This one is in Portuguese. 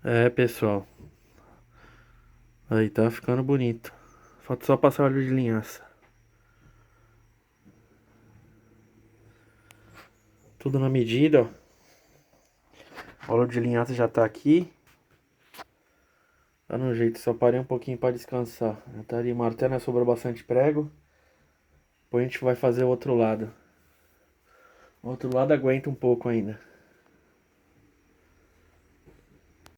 É, pessoal. Aí tá ficando bonito. Falta só passar óleo de linhaça. Tudo na medida, ó. O óleo de linhaça já tá aqui. Tá no jeito, só parei um pouquinho pra descansar. Já tá ali martelo, né? Sobrou bastante prego. Depois a gente vai fazer o outro lado. O outro lado aguenta um pouco ainda.